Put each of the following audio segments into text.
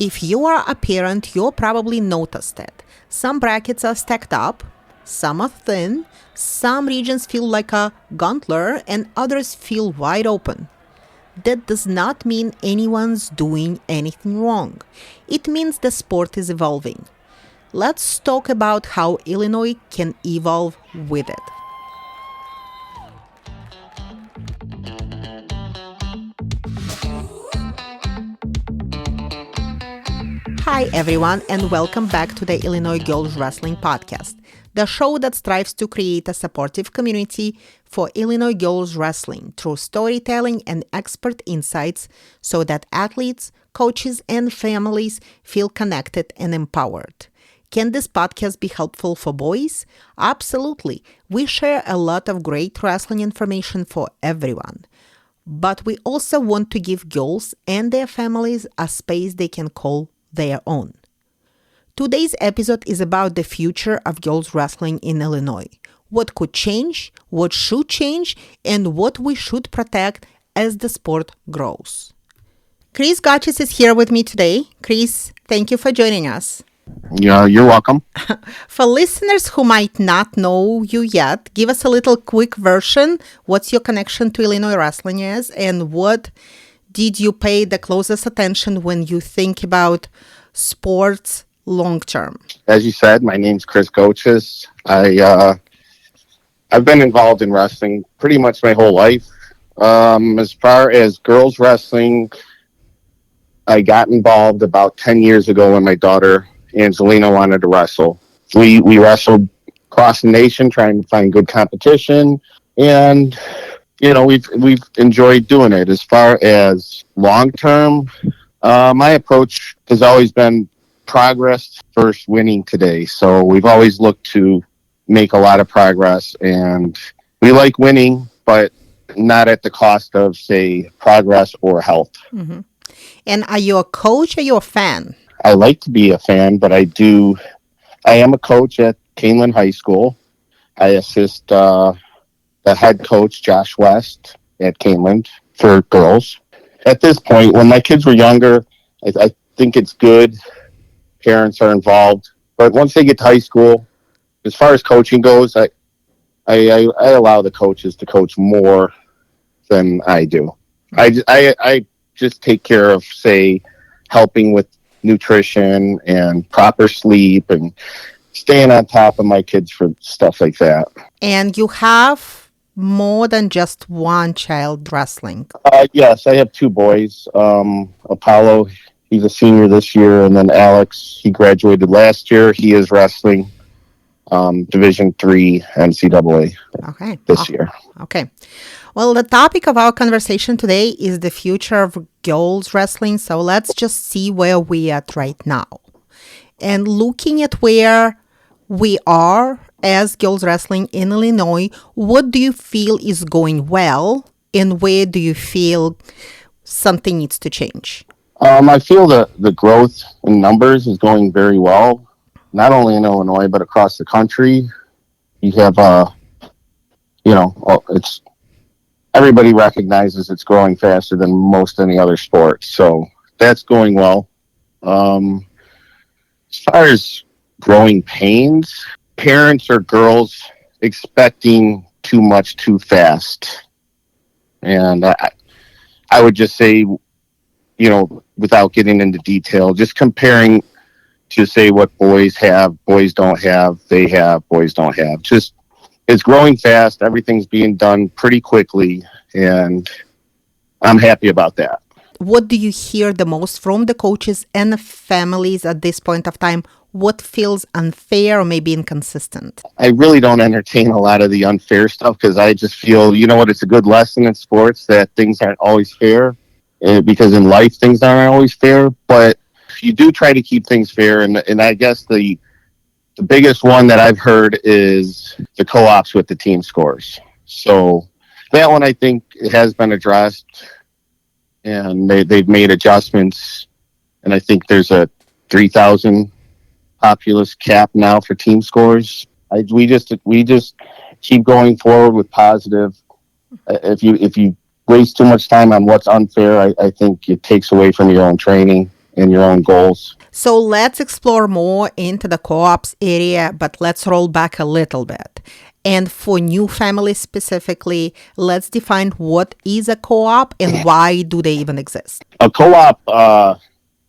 If you are a parent, you'll probably noticed it. Some brackets are stacked up, some are thin, some regions feel like a gauntlet, and others feel wide open. That does not mean anyone's doing anything wrong. It means the sport is evolving. Let's talk about how Illinois can evolve with it. Hi everyone, and welcome back to the Illinois Girls Wrestling Podcast, the show that strives to create a supportive community for Illinois girls wrestling through storytelling and expert insights so that athletes, coaches, and families feel connected and empowered. Can this podcast be helpful for boys? Absolutely. We share a lot of great wrestling information for everyone. But we also want to give girls and their families a space they can call their own. Today's episode is about the future of girls wrestling in Illinois. What could change, what should change, and what we should protect as the sport grows. Chris Gochis is here with me today. Chris, thank you for joining us. Yeah, you're welcome. For listeners who might not know you yet, give us a little quick version. What's your connection to Illinois wrestling is, and what did you pay the closest attention when you think about sports long term? As you said, my name's Chris Gochis. I've been involved in wrestling pretty much my whole life. As far as girls wrestling, I got involved about 10 years ago when my daughter Angelina wanted to wrestle. We wrestled across the nation trying to find good competition, and we've enjoyed doing it. As far as long term, my approach has always been progress first, winning today. So we've always looked to make a lot of progress, and we like winning, but not at the cost of, say, progress or health. Mm-hmm. And are you a coach or are you a fan? I like to be a fan, but I am a coach at Kaneland High School. I assist the head coach, Josh West, at Kaneland for girls. At this point, when my kids were younger, I think it's good. Parents are involved. But once they get to high school, as far as coaching goes, I allow the coaches to coach more than I do. I just take care of, say, helping with nutrition and proper sleep and staying on top of my kids for stuff like that. And you have more than just one child wrestling. Yes, I have two boys. Apollo, he's a senior this year, and then Alex, he graduated last year. He is wrestling Division III NCAA this year. Okay. Well, the topic of our conversation today is the future of girls wrestling. So let's just see where we're at right now. And looking at where we are as girls wrestling in Illinois, what do you feel is going well, and where do you feel something needs to change? I feel the growth in numbers is going very well, not only in Illinois, but across the country. You have, it's everybody recognizes it's growing faster than most any other sport. So that's going well. As far as growing pains, parents or girls expecting too much too fast. And I would just say, without getting into detail, just comparing to say what boys have, boys don't have, they have, boys don't have. Just, it's growing fast. Everything's being done pretty quickly, and I'm happy about that. What do you hear the most from the coaches and the families at this point of time? What feels unfair or maybe inconsistent? I really don't entertain a lot of the unfair stuff because I just feel, it's a good lesson in sports that things aren't always fair, because in life things aren't always fair, but you do try to keep things fair. And I guess the biggest one that I've heard is the co-ops with the team scores. So that one, I think, has been addressed, and they've made adjustments. And I think there's a 3,000 populace cap now for team scores. We just keep going forward with positive. If you waste too much time on what's unfair, I think it takes away from your own training. and your own goals. So let's explore more into the co-ops area, but let's roll back a little bit. And for new families specifically, let's define what is a co-op and why do they even exist. A co-op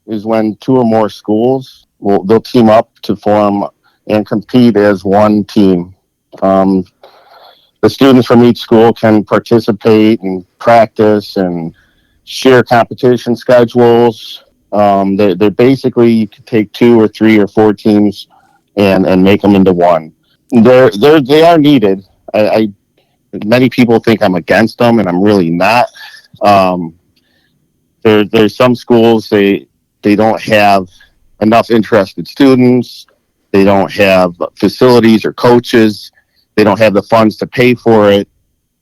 is when two or more schools they'll team up to form and compete as one team. The students from each school can participate and practice and share competition schedules. They're basically, you could take two or three or four teams and make them into one. They are needed. Many people think I'm against them, and I'm really not. Um, there's some schools they don't have enough interested students. They don't have facilities or coaches. They don't have the funds to pay for it.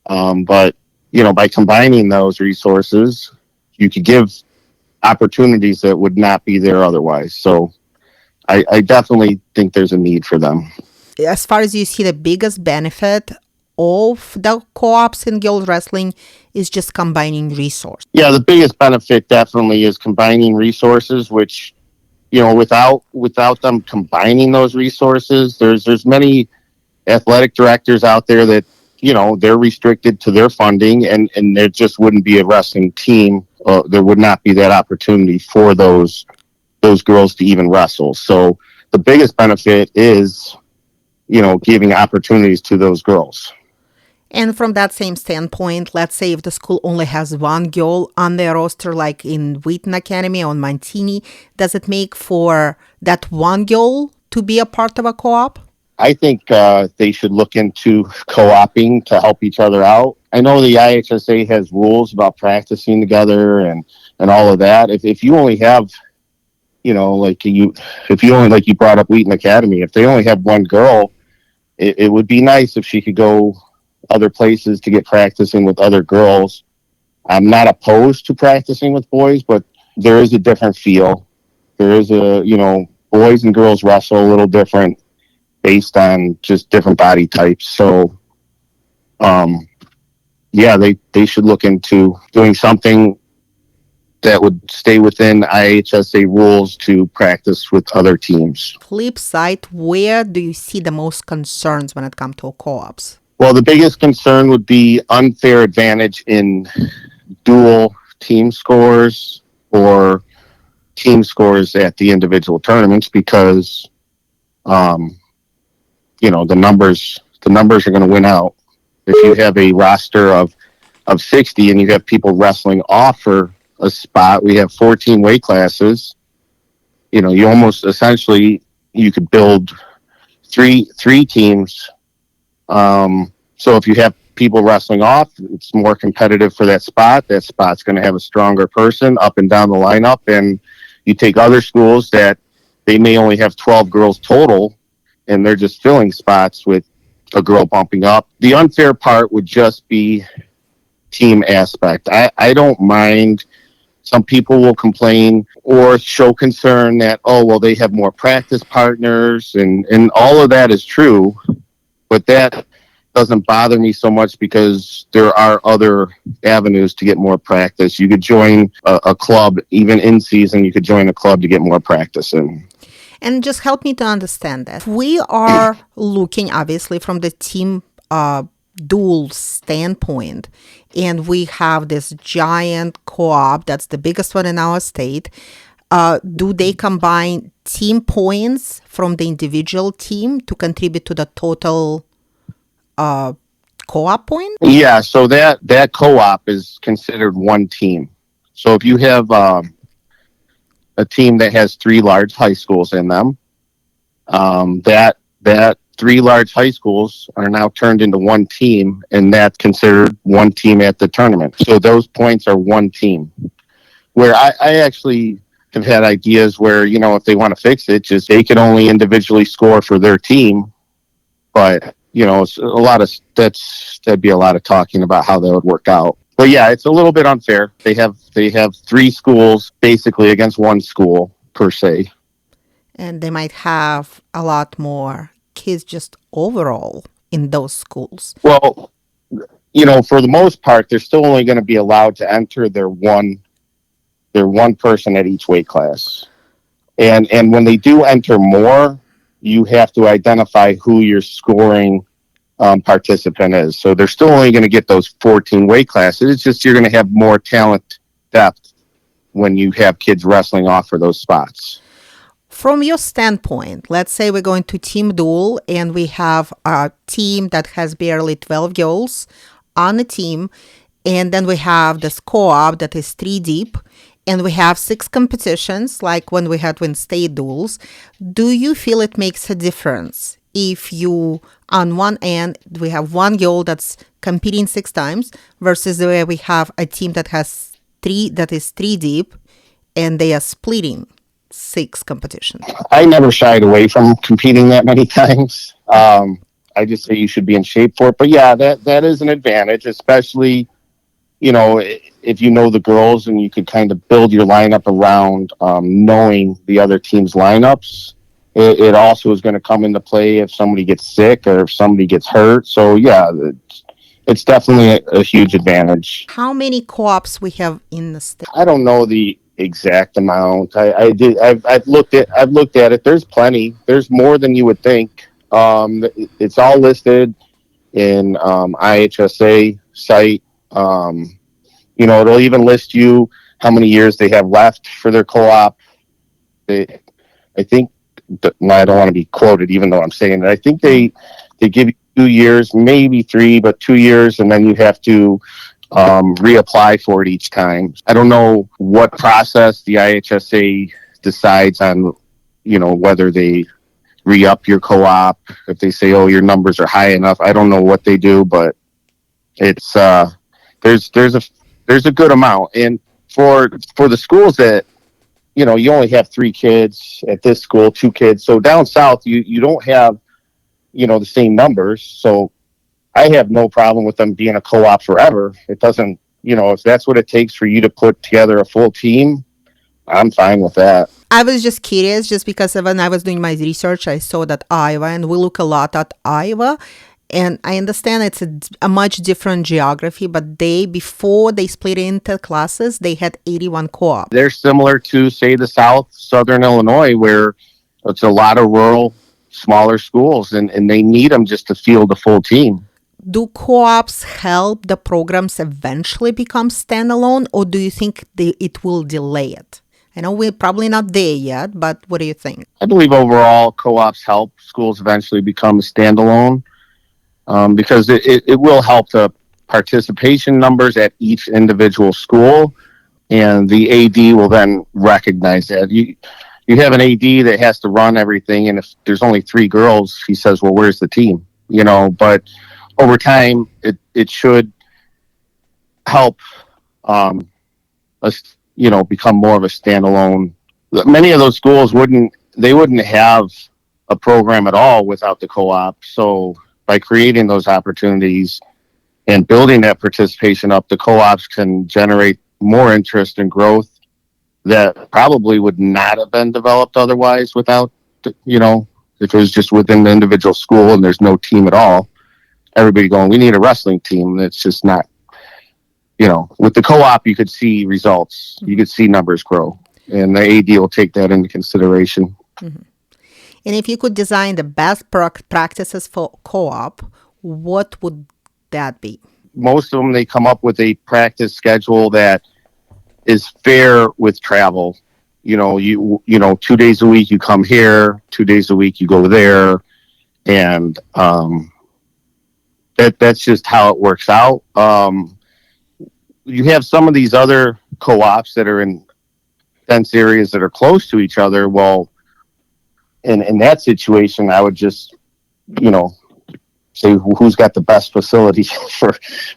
But by combining those resources, you could give opportunities that would not be there otherwise. So I definitely think there's a need for them. As far as you see, the biggest benefit of the co-ops in girls wrestling is just combining resources. Yeah, the biggest benefit definitely is combining resources, which, without them combining those resources, there's many athletic directors out there that, they're restricted to their funding, and there just wouldn't be a wrestling team. There would not be that opportunity for those girls to even wrestle. So the biggest benefit is, giving opportunities to those girls. And from that same standpoint, let's say if the school only has one girl on their roster, like in Wheaton Academy or Montini, does it make for that one girl to be a part of a co-op? I think they should look into co-oping to help each other out. I know the IHSA has rules about practicing together and all of that. If you only have, like you brought up Wheaton Academy, if they only have one girl, it would be nice if she could go other places to get practicing with other girls. I'm not opposed to practicing with boys, but there is a different feel. There is boys and girls wrestle a little different based on just different body types. So, they should look into doing something that would stay within IHSA rules to practice with other teams. Flip side, where do you see the most concerns when it comes to co-ops? Well, the biggest concern would be unfair advantage in dual team scores or team scores at the individual tournaments because, the numbers are going to win out. If you have a roster of 60 and you have people wrestling off for a spot, we have 14 weight classes. You almost essentially you could build three teams. So if you have people wrestling off, it's more competitive for that spot. That spot's going to have a stronger person up and down the lineup. And you take other schools that they may only have 12 girls total, and they're just filling spots with a girl bumping up. The unfair part would just be team aspect. I don't mind. Some people will complain or show concern that, they have more practice partners, and all of that is true, but that doesn't bother me so much because there are other avenues to get more practice. You could join a club, even in season, you could join a club to get more practice in. And just help me to understand that. We are looking, obviously, from the team dual standpoint, and we have this giant co-op that's the biggest one in our state. Do they combine team points from the individual team to contribute to the total co-op point? Yeah, so that co-op is considered one team. So if you have a team that has three large high schools in them, that three large high schools are now turned into one team, and that's considered one team at the tournament. So those points are one team. Where I actually have had ideas where, if they want to fix it, just they can only individually score for their team. But, it's that'd be a lot of talking about how that would work out. But yeah, it's a little bit unfair. They have three schools basically against one school per se. And they might have a lot more kids just overall in those schools. Well, for the most part, they're still only going to be allowed to enter their one They're one person at each weight class. And when they do enter more, you have to identify who your scoring participant is. So they're still only going to get those 14 weight classes. It's just you're going to have more talent depth when you have kids wrestling off for those spots. From your standpoint, let's say we're going to team duel and we have a team that has barely 12 girls on a team, and then we have this co-op that is 3 deep, and we have 6 competitions like when we had when state duels. Do you feel it makes a difference if you, on one end, we have one girl that's competing 6 times versus where we have a team that has 3 deep and they are splitting 6 competitions? I never shied away from competing that many times. I just say you should be in shape for it. But yeah, that is an advantage, especially, if you know the girls and you could kind of build your lineup around knowing the other team's lineups. It also is going to come into play if somebody gets sick or if somebody gets hurt. So yeah, it's definitely a huge advantage. How many co-ops we have in the state? I don't know the exact amount. I've looked at it. There's plenty. There's more than you would think. It's all listed in IHSA site. It'll even list you how many years they have left for their co-op. I think, I don't want to be quoted, even though I'm saying it. I think they give you 2 years, maybe 3, but 2 years, and then you have to reapply for it each time. I don't know what process the IHSA decides on, whether they re-up your co-op, if they say, oh, your numbers are high enough. I don't know what they do, but it's there's a good amount. And for the schools that, you only have 3 kids at this school, 2 kids. So down south, you don't have, the same numbers. So I have no problem with them being a co-op forever. It doesn't, if that's what it takes for you to put together a full team, I'm fine with that. I was just curious, just because when I was doing my research, I saw that Iowa, and we look a lot at Iowa, and I understand it's a much different geography, but before they split into classes, they had 81 co-ops. They're similar to, say, the southern Illinois, where it's a lot of rural, smaller schools, and they need them just to field the full team. Do co-ops help the programs eventually become standalone, or do you think it will delay it? I know we're probably not there yet, but what do you think? I believe overall co-ops help schools eventually become standalone because it will help the participation numbers at each individual school, and the AD will then recognize that. You have an AD that has to run everything, and if there's only 3 girls, he says, well, where's the team? But over time, it should help us, become more of a standalone. Many of those schools wouldn't have a program at all without the co-op. So by creating those opportunities and building that participation up, the co-ops can generate more interest and growth that probably would not have been developed otherwise without, if it was just within the individual school and there's no team at all. Everybody going, we need a wrestling team. It's just not, with the co-op, you could see results. You could see numbers grow. And the AD will take that into consideration. Mm-hmm. And if you could design the best practices for co-op, what would that be? Most of them, they come up with a practice schedule that is fair with travel. 2 days a week you come here, 2 days a week you go there. And that's just how it works out. You have some of these other co-ops that are in dense areas that are close to each other. Well, in that situation, I would just, say who's got the best facility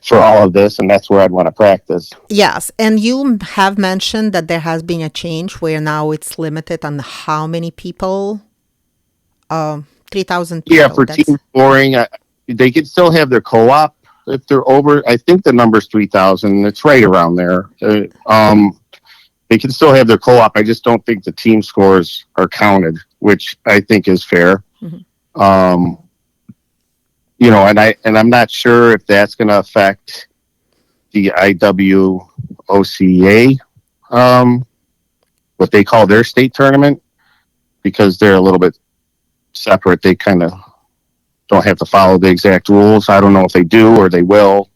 for all of this, and that's where I'd want to practice. Yes, and you have mentioned that there has been a change where now it's limited on how many people, 3,000 people. Yeah, for team scoring, they could still have their co-op. If they're over, I think the number's 3,000. It's right around there. They can still have their co-op. I just don't think the team scores are counted, which I think is fair. Mm-hmm. And I'm not sure if that's going to affect the IWOCA. what they call their state tournament, because they're a little bit separate. They kind of don't have to follow the exact rules. I don't know if they do or they will.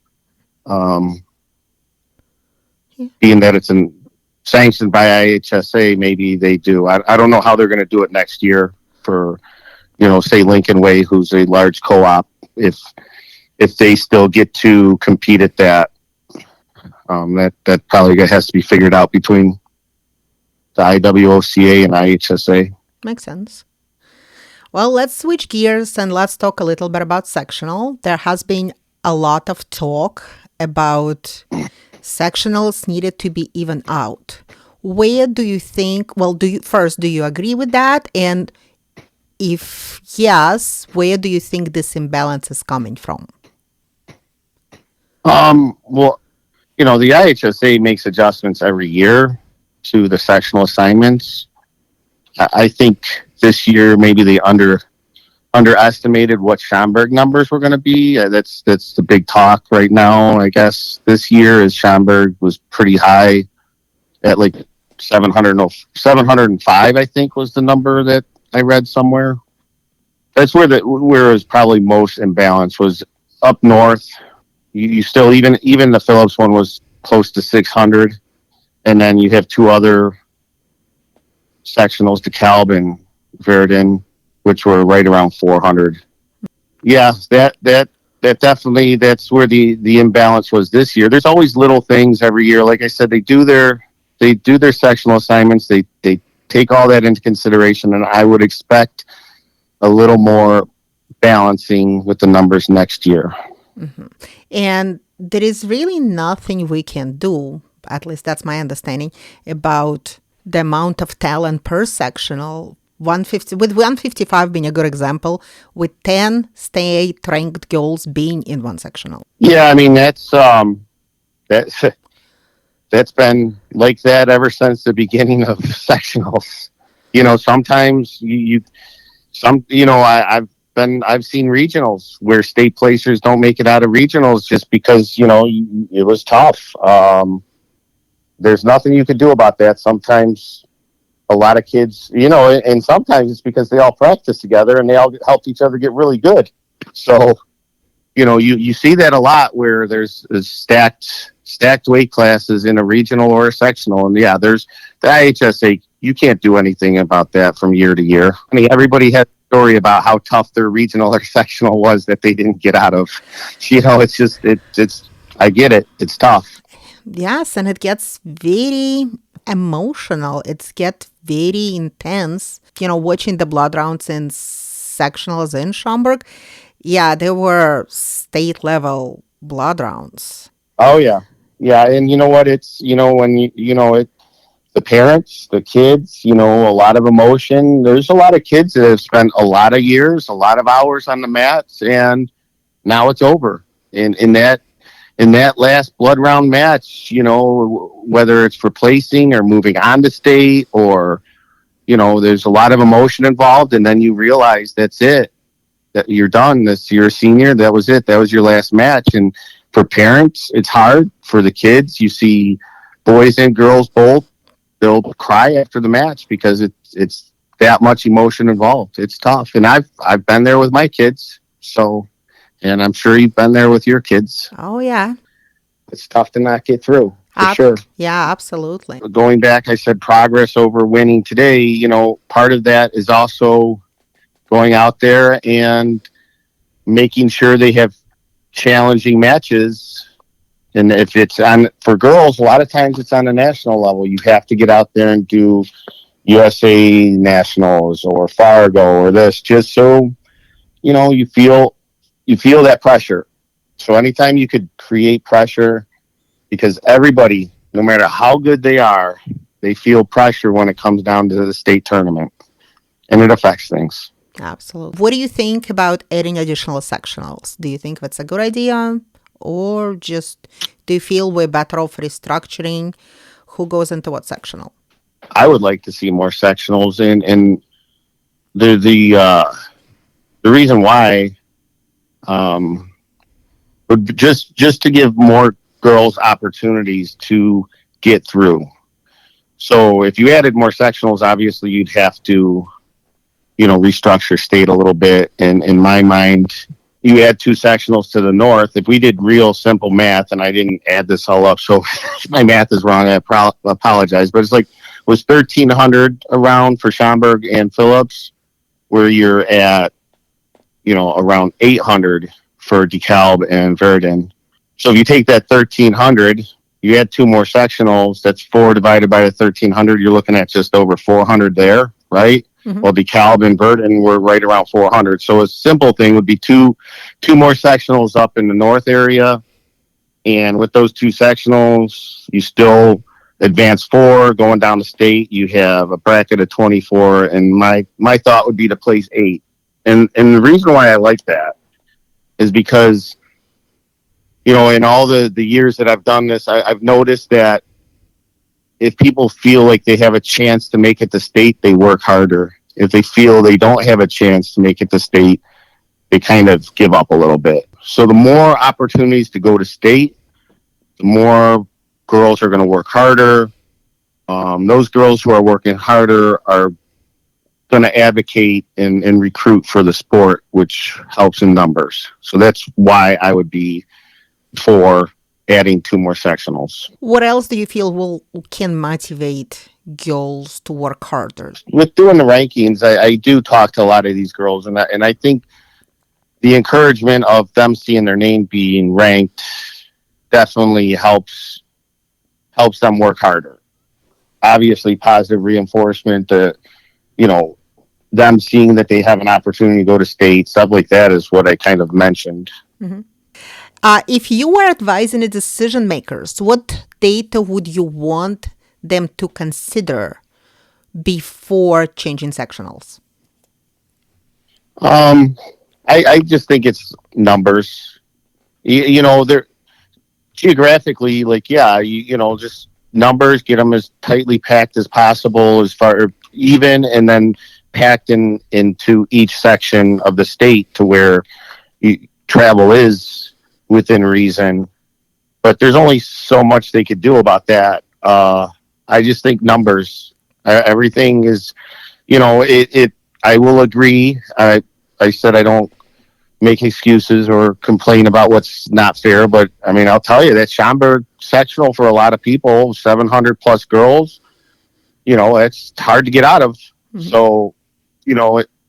Being that it's sanctioned by IHSA, maybe they do. I don't know how they're going to do it next year for, say Lincoln Way, who's a large co-op, if they still get to compete at that. That probably has to be figured out between the IWOCA and IHSA. Makes sense. Well, let's switch gears and let's talk a little bit about sectional. There has been a lot of talk about sectionals needed to be even out. Where do you think, do you agree with that? And if yes, where do you think this imbalance is coming from? Well, the IHSA makes adjustments every year to the sectional assignments. I think this year maybe they underestimated what Schaumburg numbers were going to be. That's the big talk right now. I guess this year is Schaumburg was pretty high at like 705. I think was the number that I read somewhere. That's where it was probably most imbalance was up north. You still even the Phillips one was close to 600, and then you have two other sectionals, DeKalb and Verdun, which were right around 400. Yeah, that definitely, that's where the imbalance was this year. There's always little things every year. Like I said, they do their sectional assignments. They take all that into consideration, and I would expect a little more balancing with the numbers next year. Mm-hmm. And there is really nothing we can do, at least that's my understanding, about the amount of talent per sectional. 150 with 155 being a good example, with 10 state ranked girls being in one sectional. Yeah, I mean that's been like that ever since the beginning of sectionals. Sometimes I've seen regionals where state placers don't make it out of regionals just because it was tough. There's nothing you can do about that. Sometimes a lot of kids, and sometimes it's because they all practice together and they all help each other get really good. So, you see that a lot where there's stacked weight classes in a regional or a sectional. And yeah, there's the IHSA. You can't do anything about that from year to year. I mean, everybody has a story about how tough their regional or sectional was that they didn't get out of. It's just, I get it. It's tough. Yes, and it gets very emotional. It gets very intense. Watching the blood rounds in sectionals in Schaumburg, yeah, there were state level blood rounds. Oh yeah, and you know what? It's when the parents, the kids, a lot of emotion. There's a lot of kids that have spent a lot of years, a lot of hours on the mats, and now it's over. In that last blood round match, whether it's for placing or moving on to state or, there's a lot of emotion involved. And then you realize that's it, that you're done. You're a senior. That was it. That was your last match. And for parents, it's hard. For the kids, you see boys and girls both, they'll cry after the match because it's that much emotion involved. It's tough. And I've been there with my kids. So, and I'm sure you've been there with your kids. Oh, yeah. It's tough to not get through, for sure. Yeah, absolutely. Going back, I said progress over winning today. Part of that is also going out there and making sure they have challenging matches. And if it's for girls, a lot of times it's on a national level. You have to get out there and do USA Nationals or Fargo or this, just so, you feel that pressure. So anytime you could create pressure, because everybody, no matter how good they are, they feel pressure when it comes down to the state tournament, and it affects things. Absolutely. What do you think about adding additional sectionals? Do you think that's a good idea, or just do you feel we're better off restructuring who goes into what sectional? I would like to see more sectionals, and the reason why, just to give more girls opportunities to get through. So if you added more sectionals, obviously you'd have to, restructure state a little bit. And in my mind, you add two sectionals to the north. If we did real simple math, and I didn't add this all up, so if my math is wrong, I apologize. But it's like, was 1,300 around for Schaumburg and Phillips, where you're at, around 800 for DeKalb and Verdun. So if you take that 1,300, you add two more sectionals, that's 4 divided by the 1,300, you're looking at just over 400 there, right? Mm-hmm. Well, DeKalb and Verdun were right around 400. So a simple thing would be two more sectionals up in the north area. And with those two sectionals, you still advance 4. Going down the state, you have a bracket of 24. And my thought would be to place 8. And the reason why I like that is because, in all the years that I've done this, I've noticed that if people feel like they have a chance to make it to state, they work harder. If they feel they don't have a chance to make it to state, they kind of give up a little bit. So the more opportunities to go to state, the more girls are going to work harder. Those girls who are working harder are going to advocate and recruit for the sport, which helps in numbers. So that's why I would be for adding 2 more sectionals. What else do you feel can motivate girls to work harder? With doing the rankings, I do talk to a lot of these girls, and I think the encouragement of them seeing their name being ranked definitely helps them work harder. Obviously, positive reinforcement, them seeing that they have an opportunity to go to state, stuff like that is what I kind of mentioned. Mm-hmm. If you were advising the decision makers, what data would you want them to consider before changing sectionals? I just think it's numbers. They're geographically, just numbers, get them as tightly packed as possible, as far even, and then packed into each section of the state to where travel is within reason, but there's only so much they could do about that. I just think numbers, everything is, I will agree. I said I don't make excuses or complain about what's not fair, but I mean, I'll tell you that Schaumburg sectional for a lot of people, 700 plus girls, it's hard to get out of. Mm-hmm. So,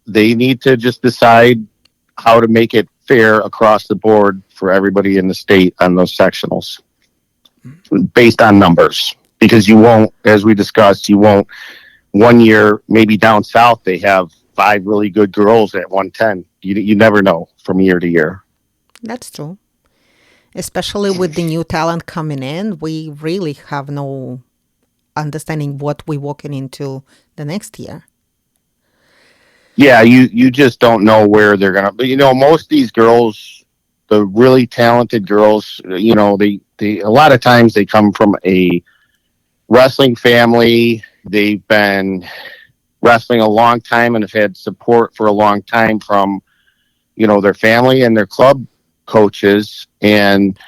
they need to just decide how to make it fair across the board for everybody in the state on those sectionals based on numbers, because you won't, as we discussed, 1 year, maybe down south, they have 5 really good girls at 110. You never know from year to year. That's true. Especially with the new talent coming in, we really have no understanding what we're walking into the next year. Yeah, you just don't know where they're going to, but most of these girls, the really talented girls, they a lot of times they come from a wrestling family. They've been wrestling a long time and have had support for a long time from, their family and their club coaches. And,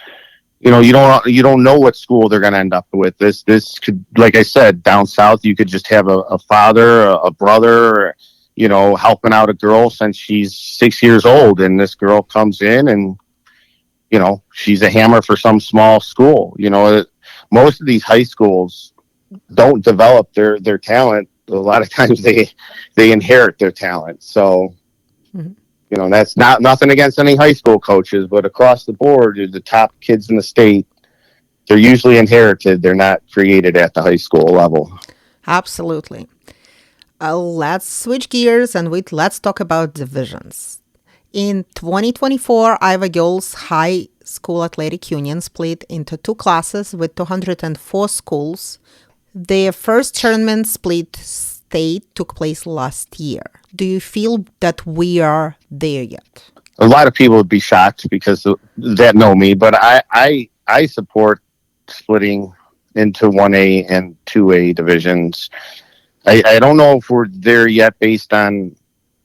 you don't know what school they're going to end up with. This could, like I said, down south, you could just have a father, a brother, helping out a girl since she's 6 years old. And this girl comes in and, she's a hammer for some small school. Most of these high schools don't develop their talent. A lot of times they inherit their talent. So, mm-hmm. That's nothing against any high school coaches, but across the board, the top kids in the state, they're usually inherited. They're not created at the high school level. Absolutely. Let's switch gears and let's talk about divisions. In 2024, Iowa Girls High School Athletic Union split into 2 classes with 204 schools. Their first tournament split state took place last year. Do you feel that we are there yet? A lot of people would be shocked because that know me, but I support splitting into 1A and 2A divisions. I don't know if we're there yet based on,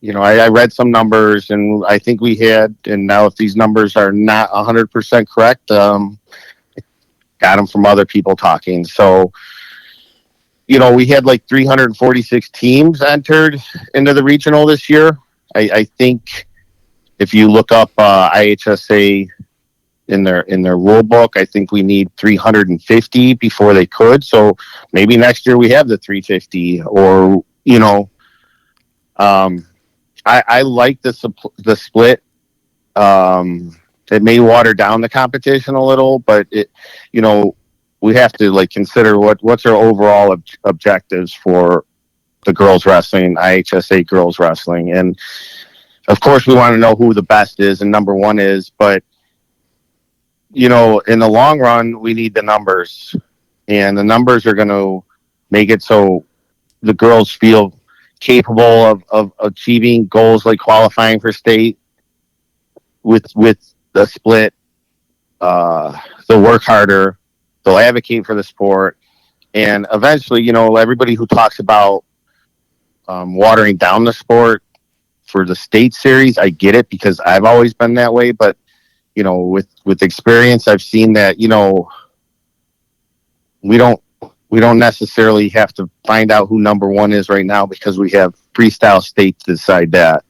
I read some numbers and I think we had, and now if these numbers are not 100% correct, got them from other people talking. So we had like 346 teams entered into the regional this year. I think if you look up IHSA in their rule book, I think we need 350 before they could. So maybe next year we have the 350, or I like the split. It may water down the competition a little, but we have to like consider what's our overall objectives for the girls wrestling, IHSA girls wrestling, and of course we want to know who the best is and number one is, but in the long run, we need the numbers, and the numbers are going to make it so the girls feel capable of achieving goals like qualifying for state with the split. They'll work harder. They'll advocate for the sport, and eventually, everybody who talks about watering down the sport for the state series, I get it because I've always been that way, but with experience, I've seen that, we don't necessarily have to find out who number one is right now because we have freestyle state to decide that.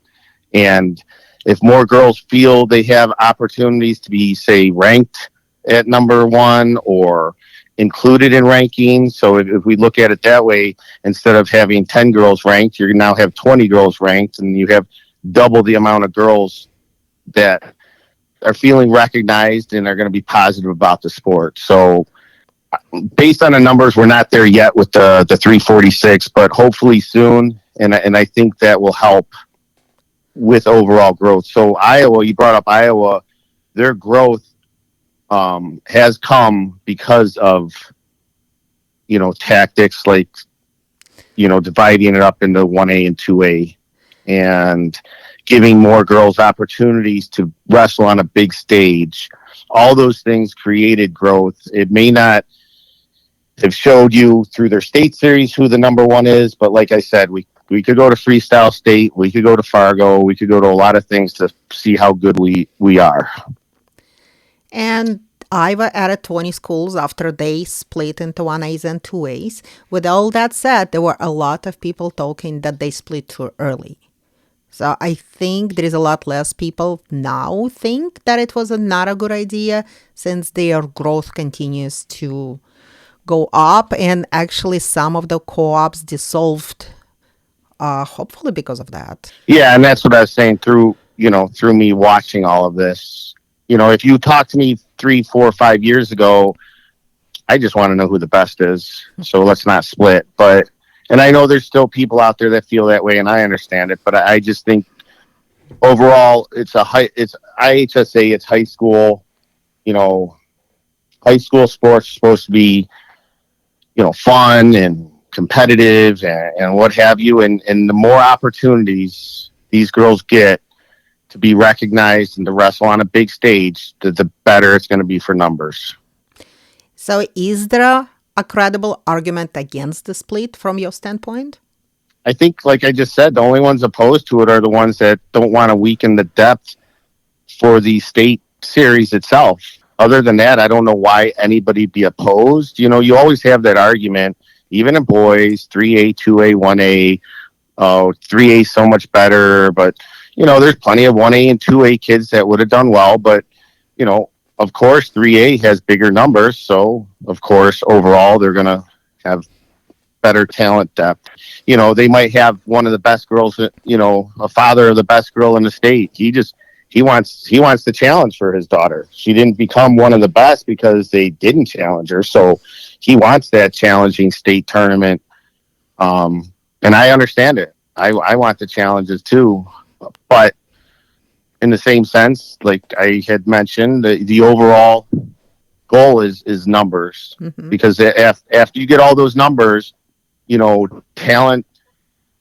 And if more girls feel they have opportunities to be, say, ranked at number one or included in rankings. So if we look at it that way, instead of having 10 girls ranked, you now have 20 girls ranked, and you have double the amount of girls that are feeling recognized and are going to be positive about the sport. So based on the numbers, we're not there yet with the 346, but hopefully soon. And I think that will help with overall growth. So Iowa, you brought up Iowa, their growth has come because of, tactics like, dividing it up into 1A and 2A and giving more girls opportunities to wrestle on a big stage. All those things created growth. It may not have showed you through their state series who the number one is, but like I said, we could go to Freestyle State, we could go to Fargo, we could go to a lot of things to see how good we are. And Iowa added 20 schools after they split into 1As and 2As. With all that said, there were a lot of people talking that they split too early. So I think there is a lot less people now think that it was not a good idea since their growth continues to go up, and actually some of the co-ops dissolved, hopefully because of that. Yeah, and that's what I was saying through me watching all of this. If you talked to me 3, 4, 5 years ago, I just want to know who the best is. So let's not split. And I know there's still people out there that feel that way, and I understand it. But I just think overall, it's IHSA, it's high school. High school sports are supposed to be, fun and competitive and what have you. And the more opportunities these girls get to be recognized and to wrestle on a big stage, the better it's going to be for numbers. So is there a credible argument against the split from your standpoint? I think, like I just said, the only ones opposed to it are the ones that don't want to weaken the depth for the state series itself. Other than that, I don't know why anybody be opposed. You always have that argument, even in boys, 3A, 2A, 1A, 3A is so much better. But, there's plenty of 1A and 2A kids that would have done well. But, of course, 3A has bigger numbers. So, of course, overall, they're going to have better talent depth. They might have one of the best girls, a father of the best girl in the state. He wants the challenge for his daughter. She didn't become one of the best because they didn't challenge her. So he wants that challenging state tournament. And I understand it. I want the challenges too. But in the same sense, like I had mentioned, the overall goal is numbers. Mm-hmm. Because after you get all those numbers, talent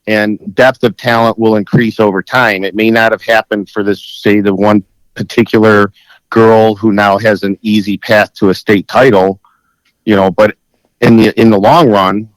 and depth of talent will increase over time. It may not have happened for the one particular girl who now has an easy path to a state title, but in the long run,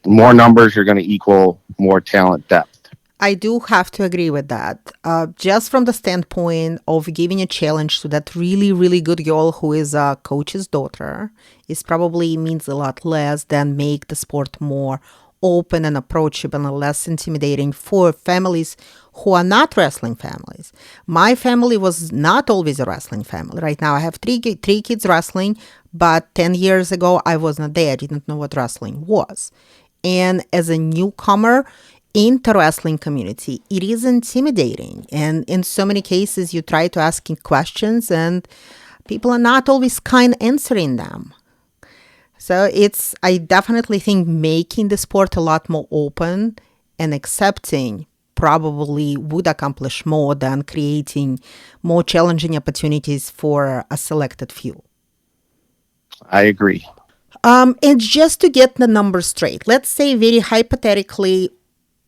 more numbers are going to equal more talent depth. I do have to agree with that. Just from the standpoint of giving a challenge to that really, really good girl who is a coach's daughter, is probably means a lot less than make the sport more open and approachable and less intimidating for families who are not wrestling families. My family was not always a wrestling family. Right now, I have three kids wrestling, but 10 years ago, I was not there. I didn't know what wrestling was. And as a newcomer into wrestling community, it is intimidating. And in so many cases, you try to ask questions and people are not always kind answering them. So I definitely think making the sport a lot more open and accepting probably would accomplish more than creating more challenging opportunities for a selected few. I agree. And just to get the numbers straight, let's say very hypothetically,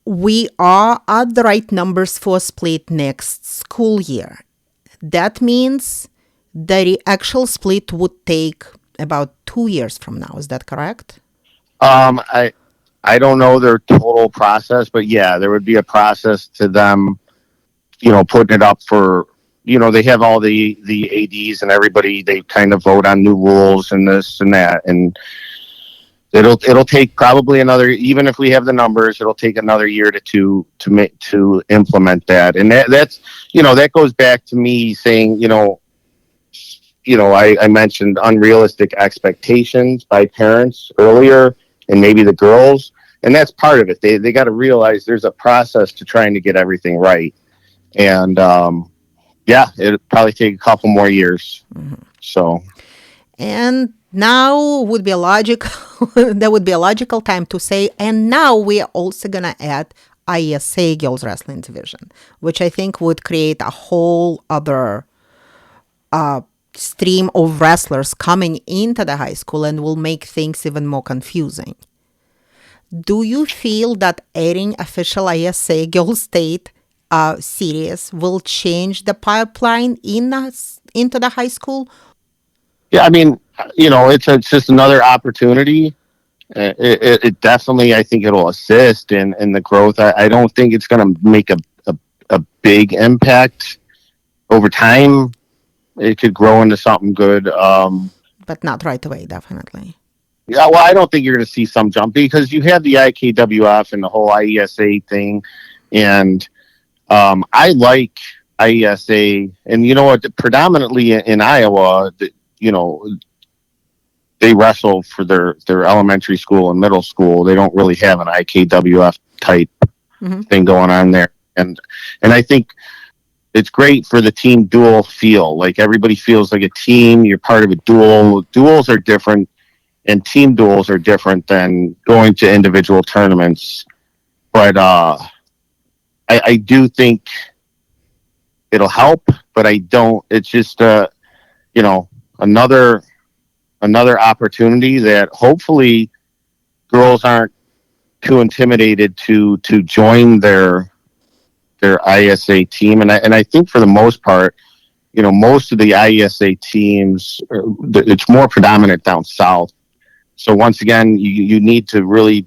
we are at the right numbers for split next school year. That means the actual split would take about 2 years from now. Is that correct? Um, I I don't know their total process, but yeah, there would be a process to them, putting it up for, they have all the ads and everybody. They kind of vote on new rules and this and that, and it'll take probably another, even if we have the numbers, it'll take another year to two to implement that. And that's that goes back to me saying, I mentioned unrealistic expectations by parents earlier, and maybe the girls, and that's part of it. They got to realize there's a process to trying to get everything right, and yeah, it'll probably take a couple more years. So, And now would be a logical there would be a logical time to say, and now we are also gonna add IHSA girls wrestling division, which I think would create a whole other stream of wrestlers coming into the high school and will make things even more confusing. Do you feel that adding official IHSA girls state series will change the pipeline into the high school? yeah, I mean, it's just another opportunity. It definitely, I think it'll assist in the growth. I don't think it's going to make a big impact over time. It could grow into something good. But not right away, definitely. Yeah, well, I don't think you're going to see some jump because you have the IKWF and the whole IESA thing, and I like IESA, and you know what? Predominantly in Iowa, you know, they wrestle for their elementary school and middle school. They don't really have an IKWF type thing going on there, and I think it's great for the team dual feel. Like everybody feels like a team. You're part of a duel. Duels are different, and team duels are different than going to individual tournaments. But I do think it'll help, but I don't. It's just another opportunity that hopefully girls aren't too intimidated to join their ISA team, and I think for the most part, most of the ISA teams, it's more predominant down south. So once again, you need to really,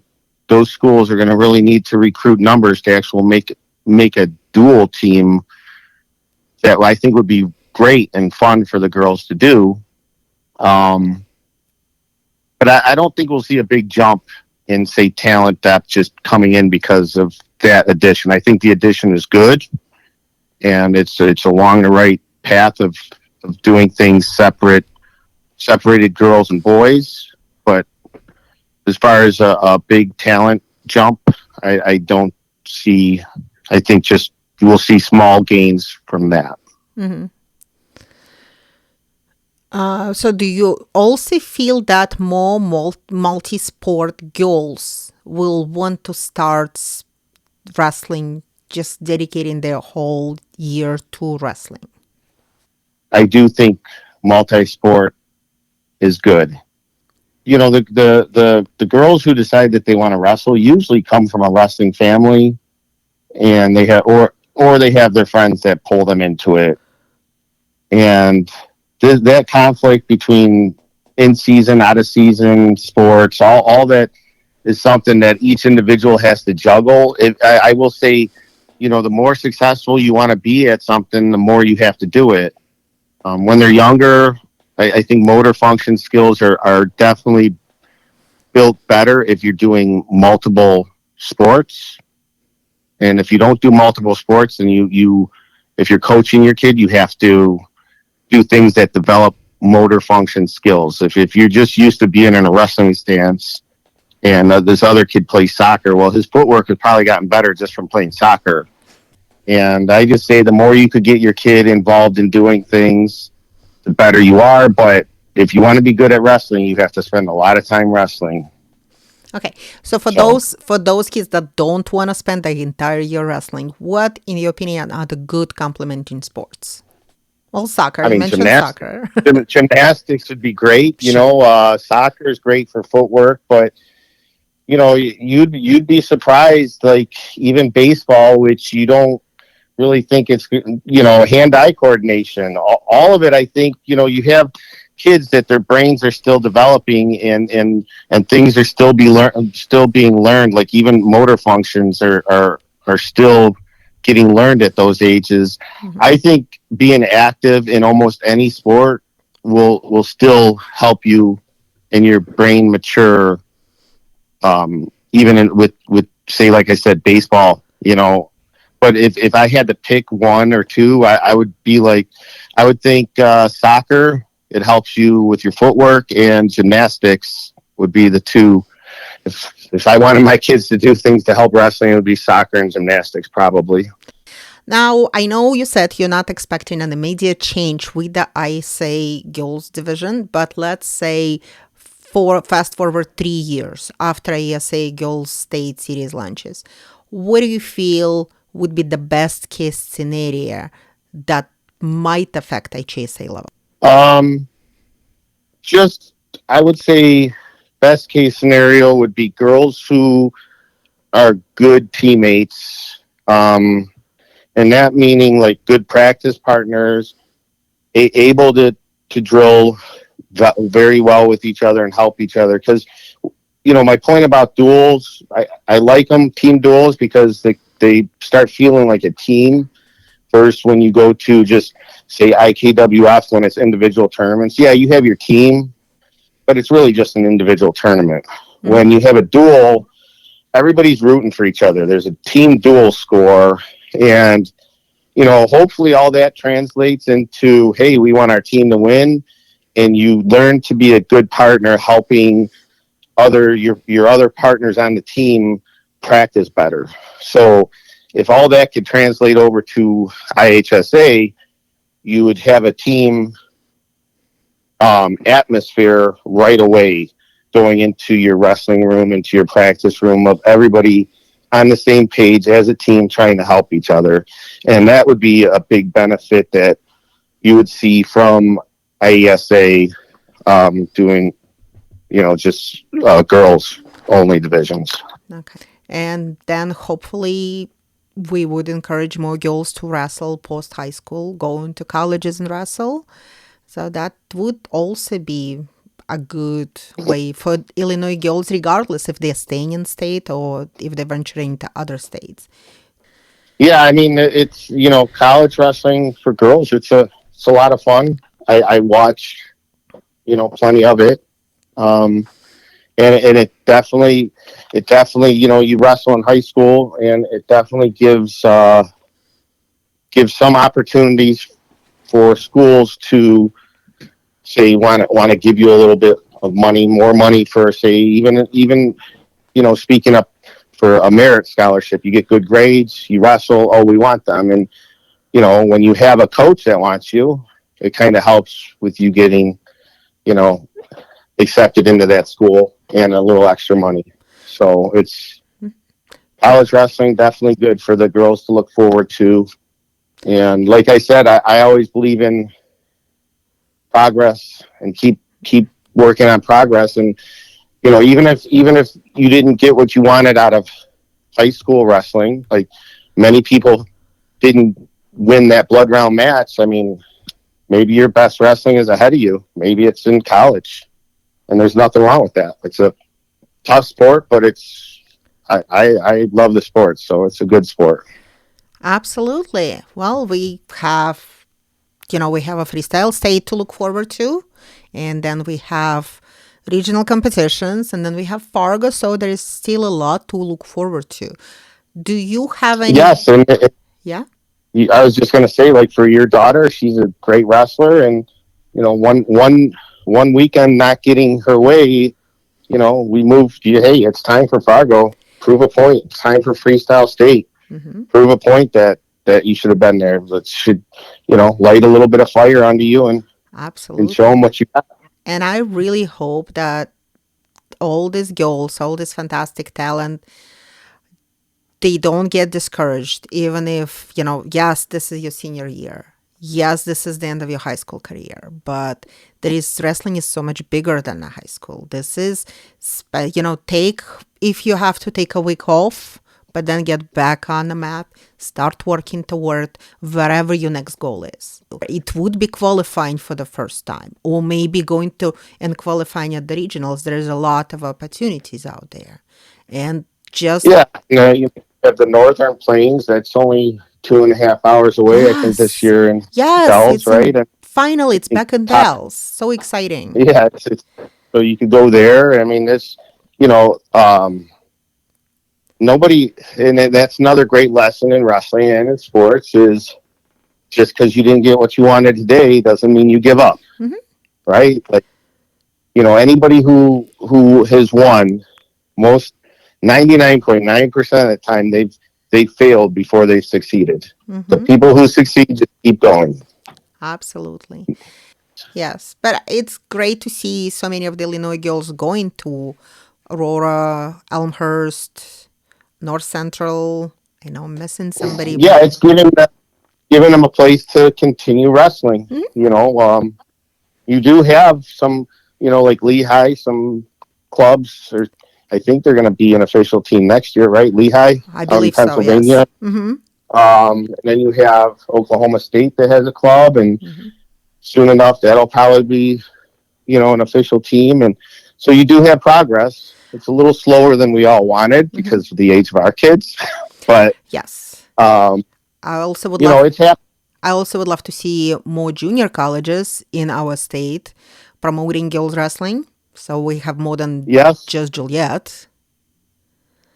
those schools are going to really need to recruit numbers to actually make a dual team that I think would be great and fun for the girls to do. But I don't think we'll see a big jump in, say, talent depth just coming in because of that addition. I think the addition is good, and it's along the right path of doing things separated girls and boys. But as far as a big talent jump, I don't see. I think just we'll see small gains from that. Mm-hmm. So do you also feel that more multi-sport girls will want to start wrestling, just dedicating their whole year to wrestling? I do think multi-sport is good. The girls who decide that they want to wrestle usually come from a wrestling family, and they have or they have their friends that pull them into it, and that conflict between in season, out of season sports, all that is something that each individual has to juggle. I will say the more successful you want to be at something, the more you have to do it. When they're younger, I think motor function skills are definitely built better if you're doing multiple sports. And if you don't do multiple sports, then if you're coaching your kid, you have to do things that develop motor function skills. If you're just used to being in a wrestling stance and this other kid plays soccer, well, his footwork has probably gotten better just from playing soccer. And I just say the more you could get your kid involved in doing things, the better you are. But if you want to be good at wrestling, you have to spend a lot of time wrestling. Okay, so for those kids that don't want to spend the entire year wrestling, what, in your opinion, are the good complementing sports? Well, soccer. I You mean, mentioned soccer. gymnastics would be great. Sure. Soccer is great for footwork, but you'd be surprised. Like even baseball, which you don't really think it's hand-eye coordination. All of it, I think. You have kids that their brains are still developing and things are still being learned. Like even motor functions are still getting learned at those ages. Mhm. I think being active in almost any sport will still help you and your brain mature. Even with say, like I said, baseball. But if I had to pick one or two, I would be like, I would think soccer. It helps you with your footwork, and gymnastics would be the two. If I wanted my kids to do things to help wrestling, it would be soccer and gymnastics probably. Now, I know you said you're not expecting an immediate change with the IHSA girls division, but let's say fast forward 3 years after IHSA girls state series launches. What do you feel would be the best case scenario that might affect IHSA level? Just I would say best case scenario would be girls who are good teammates. And that meaning like good practice partners, able to drill very well with each other and help each other. Because, my point about duels, I like them, team duels, because they start feeling like a team. First, when you go to just say IKWF, when it's individual tournaments, yeah, you have your team, but it's really just an individual tournament. Mm-hmm. When you have a duel, everybody's rooting for each other. There's a team duel score, and hopefully all that translates into, hey, we want our team to win, and you learn to be a good partner, helping your other partners on the team practice better. So if all that could translate over to IHSA, you would have a team atmosphere right away going into your wrestling room, into your practice room, of everybody on the same page as a team trying to help each other. And that would be a big benefit that you would see from IHSA doing, just girls only divisions. Okay. And then hopefully we would encourage more girls to wrestle post high school, go into colleges and wrestle. So that would also be a good way for Illinois girls, regardless if they're staying in state or if they're venturing to other states. Yeah, I mean, it's, college wrestling for girls, it's a lot of fun. I watch, plenty of it. And it definitely, you wrestle in high school, and it definitely gives some opportunities for schools to say want to give you a little bit of money, more money for, say, even speaking up for a merit scholarship. You get good grades, you wrestle, oh, we want them. And when you have a coach that wants you, it kind of helps with you getting accepted into that school and a little extra money. So it's college wrestling, definitely good for the girls to look forward to. And like I said, I always believe in progress and keep working on progress. And even if you didn't get what you wanted out of high school wrestling, like many people didn't win that blood round match, I mean, maybe your best wrestling is ahead of you. Maybe it's in college, and there's nothing wrong with that. It's a tough sport, but I love the sport, so it's a good sport. Absolutely. Well, we have a freestyle state to look forward to, and then we have regional competitions, and then we have Fargo, so there is still a lot to look forward to. Do you have any? Yes, and Yeah. I was just going to say, like for your daughter, she's a great wrestler, and one weekend not getting her way, we moved you. Hey, it's time for Fargo. Prove a point. It's time for Freestyle State. Hmm. Prove a point that you should have been there. That should, light a little bit of fire under you and show them Absolutely. what you got. And I really hope that all these girls, all this fantastic talent, they don't get discouraged, even if, yes, this is your senior year. Yes, this is the end of your high school career, but wrestling is so much bigger than a high school. This is, if you have to take a week off, but then get back on the mat, start working toward wherever your next goal is. It would be qualifying for the first time, or maybe going to and qualifying at the regionals. There's a lot of opportunities out there. And just, Yeah, you have the Northern Plains. That's only 2.5 hours away. I think this yes, year in yes, Dells, it's right? in, finally, it's back in Dallas. So exciting. Yeah, so you could go there. I mean, this, you know, nobody, and that's another great lesson in wrestling and in sports is just because you didn't get what you wanted today doesn't mean you give up, Hmm. right? Like, anybody who has won, most 99.9% of the time they failed before they succeeded. The Hmm. people who succeed just keep going. Absolutely. Yes. But it's great to see so many of the Illinois girls going to Aurora, Elmhurst, North Central. I know I'm missing somebody, Yeah, but it's giving them a place to continue wrestling. mhm. You do have some, like Lehigh, some clubs, or I think they're going to be an official team next year, right? Lehigh I out in believe so, yes. Pennsylvania. Hmm. And then you have Oklahoma State that has a club, and Hmm. soon enough that'll probably be, an official team. And so you do have progress. It's a little slower than we all wanted Hmm. because of the age of our kids, but Yes. um, I also would love it's happening. I also would love to see more junior colleges in our state promoting girls wrestling. So we have more than Yes, just Juliet.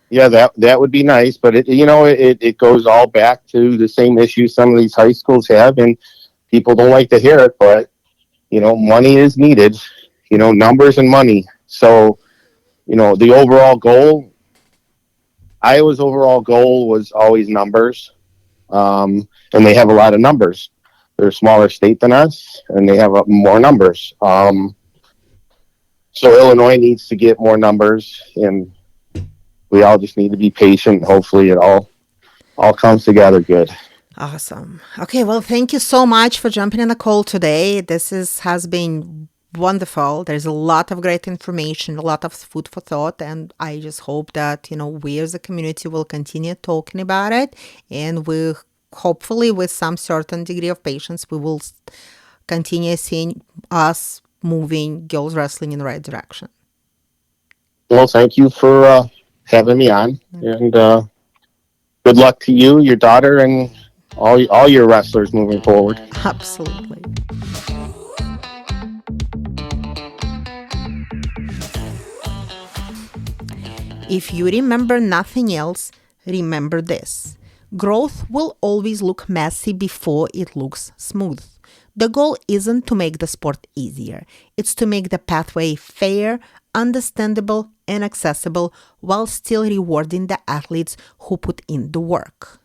yeah, that would be nice, but it goes all back to the same issue some of these high schools have, and people don't like to hear it, but money is needed, numbers and money. So the overall goal, Iowa's overall goal was always numbers, and they have a lot of numbers. They're a smaller state than us, and they have more numbers. So Illinois needs to get more numbers, and we all just need to be patient. Hopefully, it all comes together good. Awesome. Okay, well, thank you so much for jumping in the call today. Has been wonderful. There's a lot of great information, a lot of food for thought, and I just hope that, we as a community will continue talking about it, and we hopefully with some certain degree of patience, we will continue seeing us moving girls wrestling in the right direction. Well, thank you for having me on, and good luck to you, your daughter, and all your wrestlers moving forward. Absolutely. If you remember nothing else, remember this. Growth will always look messy before it looks smooth. The goal isn't to make the sport easier, it's to make the pathway fair, understandable, and accessible while still rewarding the athletes who put in the work.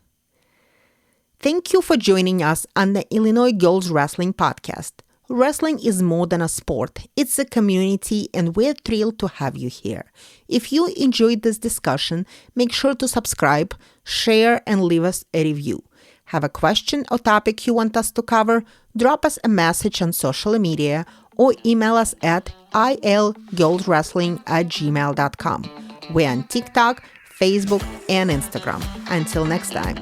Thank you for joining us on the Illinois Girls Wrestling Podcast. Wrestling is more than a sport, it's a community, and we're thrilled to have you here. If you enjoyed this discussion, make sure to subscribe, share, and leave us a review. Have a question or topic you want us to cover? Drop us a message on social media or email us at ilgirlswrestling@gmail.com. We're on TikTok, Facebook, and Instagram. Until next time.